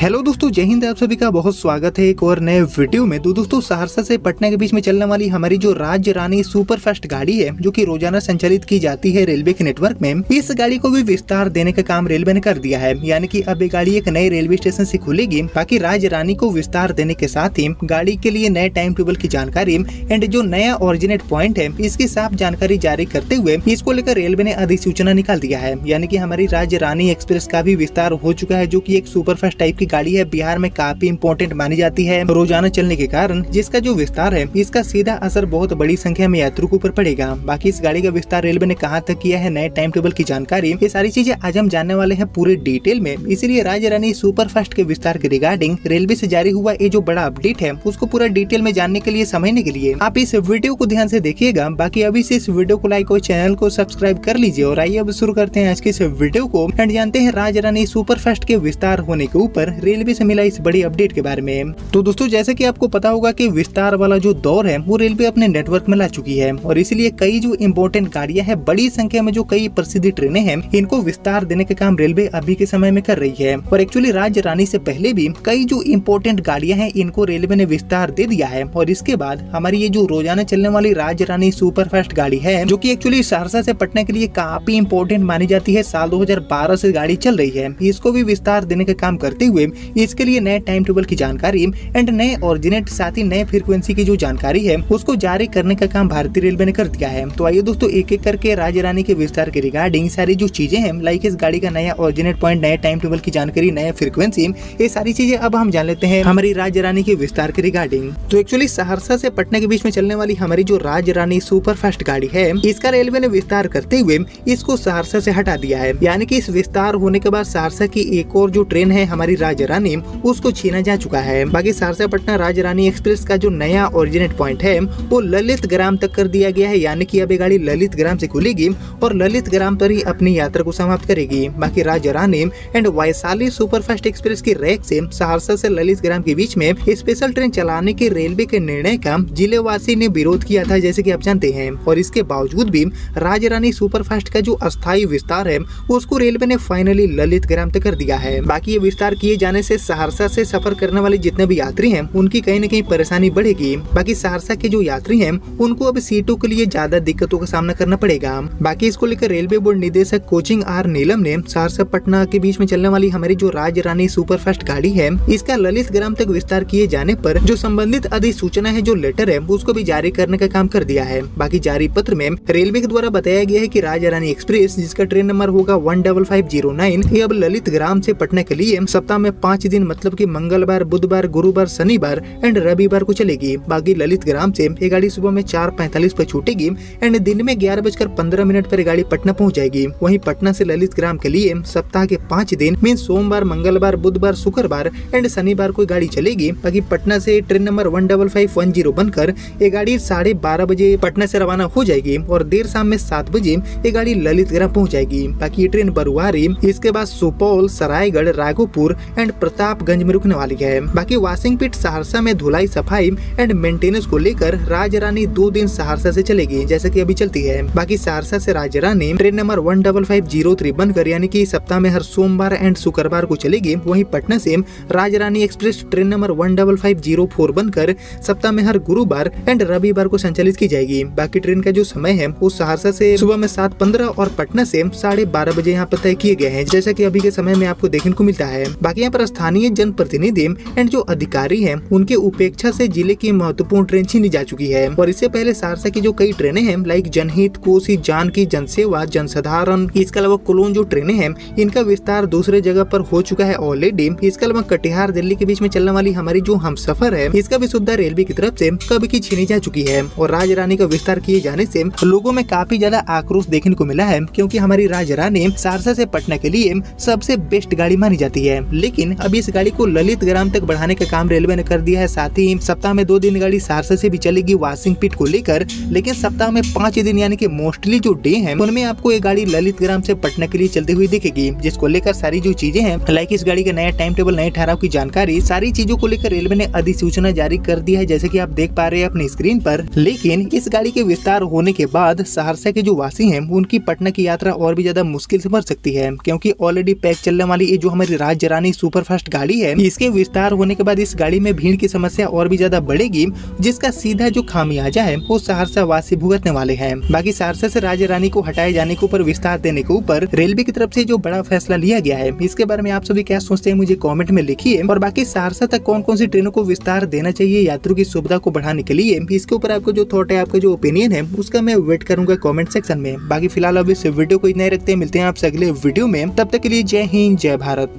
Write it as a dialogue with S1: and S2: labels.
S1: Hello दोस्तों, जय हिंद। आप सभी का बहुत स्वागत है एक और नए वीडियो में। तो दोस्तों, सहरसा से पटना के बीच में चलने वाली हमारी जो राज्य रानी सुपरफास्ट गाड़ी है, जो कि रोजाना संचालित की जाती है रेलवे के नेटवर्क में, इस गाड़ी को भी विस्तार देने का काम रेलवे ने कर दिया है। यानी कि अब ये गाड़ी एक नए रेलवे स्टेशन से खुलेगी। बाकी राज्य रानी को विस्तार देने के साथ ही गाड़ी के लिए नए टाइम टेबल की जानकारी एंड जो नया ऑरिजिनेट पॉइंट है, इसकी साफ जानकारी जारी करते हुए इसको लेकर रेलवे ने अधिसूचना निकाल दिया है। यानी कि हमारी राज्य रानी एक्सप्रेस का भी विस्तार हो चुका है, जो की एक सुपरफास्ट टाइप की गाड़ी है। बिहार में काफी इंपॉर्टेंट मानी जाती है रोजाना चलने के कारण, जिसका जो विस्तार है इसका सीधा असर बहुत बड़ी संख्या में यात्रियों के ऊपर पड़ेगा। बाकी इस गाड़ी का विस्तार रेलवे ने कहां तक किया है, नए टाइम टेबल की जानकारी, ये सारी चीजें आज हम जानने वाले हैं पूरे डिटेल में। इसीलिए राज्य रानी सुपरफास्ट के विस्तार के रिगार्डिंग रेलवे से जारी हुआ ये जो बड़ा अपडेट है, उसको पूरा डिटेल में जानने के लिए, समझने के लिए आप इस वीडियो को ध्यान से देखिएगा। बाकी अभी से इस वीडियो को लाइक और चैनल को सब्सक्राइब कर लीजिए। और आइए अब शुरू करते हैं आज के इस वीडियो को एंड जानते हैं राज्य रानी सुपरफास्ट के विस्तार होने के ऊपर रेलवे से मिला इस बड़ी अपडेट के बारे में। तो दोस्तों, जैसे कि आपको पता होगा कि विस्तार वाला जो दौर है वो रेलवे अपने नेटवर्क में ला चुकी है, और इसीलिए कई जो इम्पोर्टेंट गाड़ियां हैं, बड़ी संख्या में जो कई प्रसिद्ध ट्रेनें हैं, इनको विस्तार देने का काम रेलवे अभी के समय में कर रही है। और एक्चुअली राज्य रानी से पहले भी कई जो इम्पोर्टेंट गाड़ियां हैं, इनको रेलवे ने विस्तार दे दिया है। और इसके बाद हमारी ये जो रोजाना चलने वाली राज्य रानी सुपरफास्ट गाड़ी है, जो की एक्चुअली सहरसा से पटना के लिए काफी इम्पोर्टेंट मानी जाती है, साल 2012 से गाड़ी चल रही है, इसको भी विस्तार देने का काम करते हुए इसके लिए नए टाइम टेबल की जानकारी एंड नए ऑरिजिनेट, साथ ही नए फ्रीक्वेंसी की जो जानकारी है उसको जारी करने का काम भारतीय रेलवे ने कर दिया है। तो आइए दोस्तों, एक एक करके राज्य रानी के विस्तार के रिगार्डिंग सारी जो चीजें हैं, लाइक इस गाड़ी का नया ऑरिजिनेट पॉइंट, नए टाइम टेबल की जानकारी, नए फ्रीक्वेंसी, ये सारी चीजें अब हम जान लेते हैं हमारी राज्य रानी के विस्तार के रिगार्डिंग। तो एक्चुअली सहरसा से पटना के बीच में चलने वाली हमारी जो राज्य रानी सुपरफास्ट गाड़ी है, इसका रेलवे ने विस्तार करते हुए इसको सहरसा से हटा दिया है। यानी कि इस विस्तार होने के बाद सहरसा की एक और जो ट्रेन है हमारी राज्य रानी, उसको छीना जा चुका है। बाकी सहरसा पटना राज्य रानी एक्सप्रेस का जो नया ओरिजिनेट पॉइंट है वो ललित ग्राम तक कर दिया गया है। यानी कि अब ये गाड़ी ललित ग्राम से खुलेगी और ललित ग्राम पर ही अपनी यात्रा को समाप्त करेगी। बाकी राज्य रानी एंड वैशाली सुपरफास्ट एक्सप्रेस की रैक से सहरसा से ललित ग्राम के बीच में स्पेशल ट्रेन चलाने के रेलवे के निर्णय का जिलेवासी ने विरोध किया था, जैसे कि आप जानते हैं। और इसके बावजूद भी राज्य रानी सुपरफास्ट का जो अस्थायी विस्तार है उसको रेलवे ने फाइनली ललित ग्राम तक कर दिया है। बाकी ये विस्तार किए जाने से सहरसा से सफर करने वाले जितने भी यात्री हैं उनकी कहीं न कहीं परेशानी बढ़ेगी। बाकी सहरसा के जो यात्री हैं उनको अब सीटों के लिए ज्यादा दिक्कतों का सामना करना पड़ेगा। बाकी इसको लेकर रेलवे बोर्ड निदेशक कोचिंग आर नीलम ने सहरसा पटना के बीच में चलने वाली हमारी जो राज्य रानी सुपरफास्ट गाड़ी है, इसका ललित ग्राम तक विस्तार किए जाने पर जो संबंधित अधिसूचना है, जो लेटर है, उसको भी जारी करने का काम कर दिया है। बाकी जारी पत्र में रेलवे के द्वारा बताया गया है कि राज्य रानी एक्सप्रेस, जिसका ट्रेन नंबर होगा 15509, ये अब ललित ग्राम से पटना के लिए सप्ताह में 5 दिन, मतलब की मंगलवार, बुधवार, गुरुवार, शनिवार एंड रविवार को चलेगी। बाकी ललित ग्राम से ये गाड़ी सुबह में 4:45 पर छूटेगी एंड दिन में 11:15 पर गाड़ी पटना पहुंच जाएगी। वहीं पटना से ललित ग्राम के लिए सप्ताह के 5 दिन मीन सोमवार, मंगलवार, बुधवार, शुक्रवार एंड शनिवार को गाड़ी चलेगी। बाकी पटना से ट्रेन नंबर 15510 बनकर ये गाड़ी 12:30 बजे पटना से रवाना हो जाएगी और देर शाम में 7 बजे ये गाड़ी ललित ग्राम पहुँच जाएगी। बाकी ये ट्रेन बरुआरी, इसके बाद सुपौल, सरायगढ़, राघोपुर एंड प्रतापगंज में रुकने वाली है। बाकी वाशिंग पिट सहरसा में धुलाई, सफाई एंड मेंटेनेंस को लेकर राज्य रानी 2 दिन सहरसा से चलेगी, जैसे कि अभी चलती है। बाकी सहरसा से राज्य रानी ट्रेन नंबर 15503 बनकर, यानी कि सप्ताह में हर सोमवार एंड शुक्रवार को चलेगी। वहीं पटना से राज्य रानी एक्सप्रेस ट्रेन नंबर 15504 बनकर सप्ताह में हर गुरुवार एंड रविवार को संचालित की जाएगी। बाकी ट्रेन का जो समय है वो सहरसा से सुबह में 7:15 और पटना से 12:30 बजे यहाँ पर तय किए गए हैं, जैसा कि अभी के समय में आपको देखने को मिलता है। बाकी यहाँ पर स्थानीय जनप्रतिनिधि एंड जो अधिकारी हैं उनके उपेक्षा से जिले की महत्वपूर्ण ट्रेन छीनी जा चुकी है। और इससे पहले सहरसा की जो कई ट्रेनें हैं, लाइक जनहित, कोसी, जानकी, जनसेवा, जनसाधारण, इसके अलावा कुलोन जो ट्रेनें हैं, इनका विस्तार दूसरे जगह पर हो चुका है ऑलरेडी। इसके अलावा कटिहार दिल्ली के बीच में चलने वाली हमारी जो हमसफर है, इसका भी सुविधा रेलवे की तरफ से कब की छीनी जा चुकी है। और राज्य रानी का विस्तार किए जाने से लोगों में काफी ज्यादा आक्रोश देखने को मिला है, क्योंकि हमारी राज्य रानी सहरसा से पटना के लिए सबसे बेस्ट गाड़ी मानी जाती है। लेकिन अब इस गाड़ी को ललित ग्राम तक बढ़ाने का काम रेलवे ने कर दिया है। साथ ही सप्ताह में 2 दिन गाड़ी सहरसा से भी चलेगी वाशिंग पिट को लेकर, लेकिन सप्ताह में 5 दिन यानी कि मोस्टली जो डे है उनमें आपको ये गाड़ी ललित ग्राम से पटना के लिए चलती हुई दिखेगी, जिसको लेकर सारी जो चीजें हैं, लाइक इस गाड़ी का नया टाइम टेबल, नए ठहराव की जानकारी, सारी चीजों को लेकर रेलवे ने अधिसूचना जारी कर दी है, जैसे कि आप देख पा रहे हैं अपनी स्क्रीन पर। लेकिन इस गाड़ी के विस्तार होने के बाद सहरसा के जो वासी हैं उनकी पटना की यात्रा और भी ज्यादा मुश्किल से बढ़ सकती है, क्योंकि ऑलरेडी पैक चलने वाली ये जो हमारी राज्य रानी सुपरफास्ट गाड़ी है, इसके विस्तार होने के बाद इस गाड़ी में भीड़ की समस्या और भी ज्यादा बढ़ेगी, जिसका सीधा जो खामियाजा है वो सहरसा वासी भुगतने वाले हैं। बाकी सहरसा से राजा रानी को हटाए जाने के ऊपर, विस्तार देने के ऊपर रेलवे की तरफ से जो बड़ा फैसला लिया गया है, इसके बारे में आप सभी क्या सोचते हैं मुझे कमेंट में लिखिए। और बाकी सहरसा तक कौन कौन सी ट्रेनों को विस्तार देना चाहिए यात्रियों की सुविधा को बढ़ाने के लिए, इसके ऊपर आपको जो थॉट है, आपका जो ओपिनियन है, उसका मैं वेट करूंगा कमेंट सेक्शन में। बाकी फिलहाल अब इस वीडियो को इतना ही रखते हैं, मिलते हैं आपसे अगले वीडियो में, तब तक के लिए जय हिंद जय भारत।